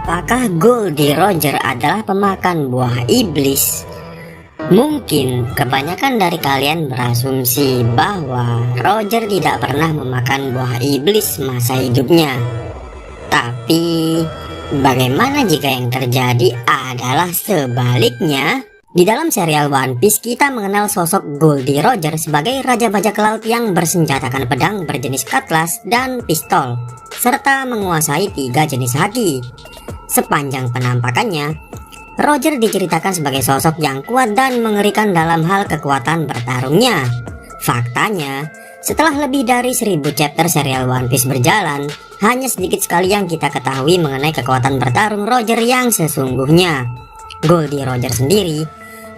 Apakah Goldie Roger adalah pemakan buah iblis? Mungkin kebanyakan dari kalian berasumsi bahwa Roger tidak pernah memakan buah iblis masa hidupnya. Tapi bagaimana jika yang terjadi adalah sebaliknya? Di dalam serial One Piece kita mengenal sosok Goldie Roger sebagai raja bajak laut yang bersenjatakan pedang berjenis cutlass dan pistol, serta menguasai 3 jenis haki. Sepanjang penampakannya, Roger diceritakan sebagai sosok yang kuat dan mengerikan dalam hal kekuatan bertarungnya. Faktanya, setelah lebih dari 1000 chapter serial One Piece berjalan, hanya sedikit sekali yang kita ketahui mengenai kekuatan bertarung Roger yang sesungguhnya. Goldie Roger sendiri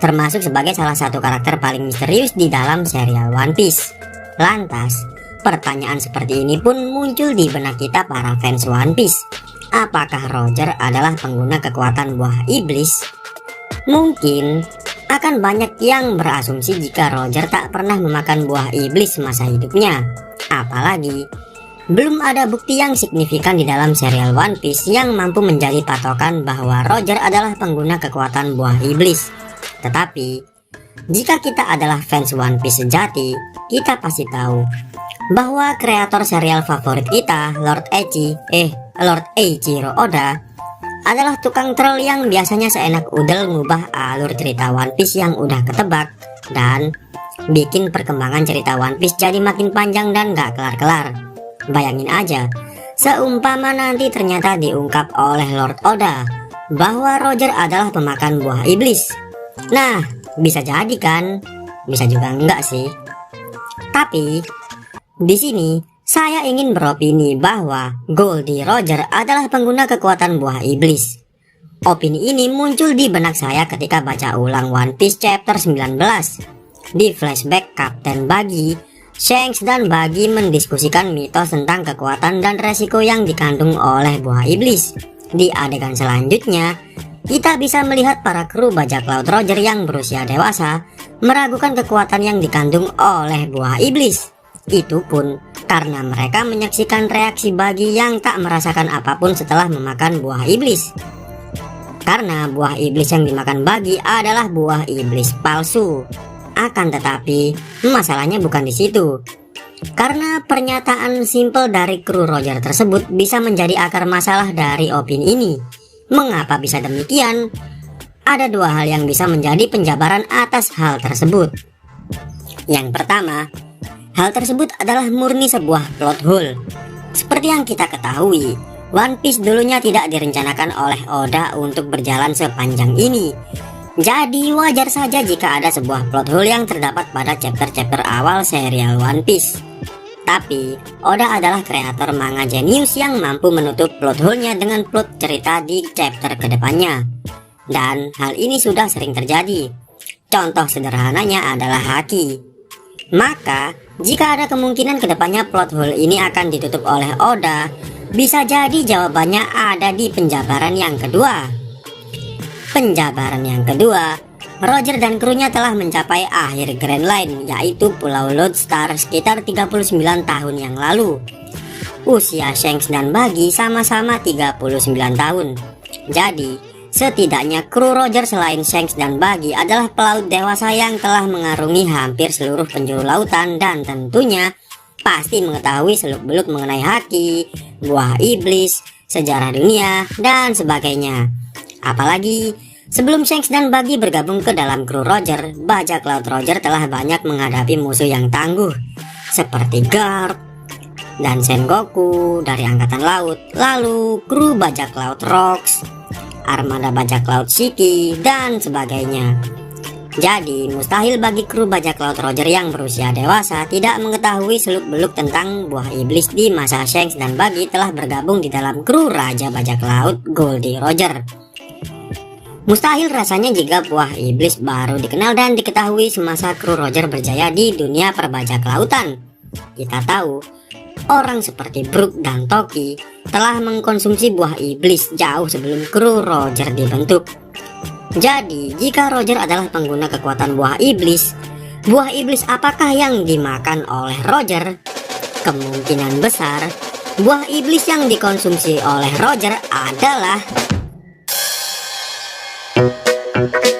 termasuk sebagai salah satu karakter paling misterius di dalam serial One Piece. Lantas, pertanyaan seperti ini pun muncul di benak kita para fans One Piece. Apakah Roger adalah pengguna kekuatan buah iblis? Mungkin akan banyak yang berasumsi jika Roger tak pernah memakan buah iblis masa hidupnya. Apalagi belum ada bukti yang signifikan di dalam serial One Piece yang mampu menjadi patokan bahwa Roger adalah pengguna kekuatan buah iblis. Tetapi jika kita adalah fans One Piece sejati, kita pasti tahu bahwa kreator serial favorit kita, Lord Eiichiro Oda, adalah tukang troll yang biasanya seenak udel ngubah alur cerita One Piece yang udah ketebak dan bikin perkembangan cerita One Piece jadi makin panjang dan gak kelar-kelar. Bayangin aja, seumpama nanti ternyata diungkap oleh Lord Oda bahwa Roger adalah pemakan buah iblis. Nah, bisa jadi kan? Bisa juga enggak sih. Tapi di sini saya ingin beropini bahwa Goldie Roger adalah pengguna kekuatan buah iblis. Opini ini muncul di benak saya ketika baca ulang One Piece chapter 19. Di flashback Kapten Buggy, Shanks dan Buggy mendiskusikan mitos tentang kekuatan dan resiko yang dikandung oleh buah iblis. Di adegan selanjutnya, kita bisa melihat para kru bajak laut Roger yang berusia dewasa meragukan kekuatan yang dikandung oleh buah iblis. Itu pun karena mereka menyaksikan reaksi Buggy yang tak merasakan apapun setelah memakan buah iblis. Karena buah iblis yang dimakan Buggy adalah buah iblis palsu. Akan tetapi, masalahnya bukan di situ. Karena pernyataan simpel dari kru Roger tersebut bisa menjadi akar masalah dari opini ini. Mengapa bisa demikian? Ada 2 hal yang bisa menjadi penjabaran atas hal tersebut. Yang pertama, hal tersebut adalah murni sebuah plot hole. Seperti yang kita ketahui, One Piece dulunya tidak direncanakan oleh Oda untuk berjalan sepanjang ini. Jadi wajar saja jika ada sebuah plot hole yang terdapat pada chapter-chapter awal serial One Piece. Tapi Oda adalah kreator manga jenius yang mampu menutup plot hole-nya dengan plot cerita di chapter kedepannya. Dan hal ini sudah sering terjadi. Contoh sederhananya adalah haki. Maka jika ada kemungkinan kedepannya plot hole ini akan ditutup oleh Oda, bisa jadi jawabannya ada di penjabaran yang kedua. Penjabaran yang kedua, Roger dan krunya telah mencapai akhir Grand Line, yaitu Pulau Lodestar sekitar 39 tahun yang lalu. Usia Shanks dan Buggy sama-sama 39 tahun. Jadi, setidaknya kru Roger selain Shanks dan Buggy adalah pelaut dewasa yang telah mengarungi hampir seluruh penjuru lautan dan tentunya pasti mengetahui seluk-beluk mengenai haki, buah iblis, sejarah dunia, dan sebagainya. Apalagi sebelum Shanks dan Buggy bergabung ke dalam kru Roger, bajak laut Roger telah banyak menghadapi musuh yang tangguh seperti Garp dan Sengoku dari Angkatan Laut, lalu kru bajak laut Rocks, armada bajak laut Shiki, dan sebagainya. Jadi mustahil bagi kru bajak laut Roger yang berusia dewasa tidak mengetahui seluk-beluk tentang buah iblis di masa Shanks dan Buggy telah bergabung di dalam kru raja bajak laut Goldie Roger. Mustahil rasanya jika buah iblis baru dikenal dan diketahui semasa kru Roger berjaya di dunia perbajak lautan. Kita tahu, orang seperti Brook dan Toki telah mengkonsumsi buah iblis jauh sebelum kru Roger dibentuk. Jadi, jika Roger adalah pengguna kekuatan buah iblis apakah yang dimakan oleh Roger? Kemungkinan besar, buah iblis yang dikonsumsi oleh Roger adalah Bye.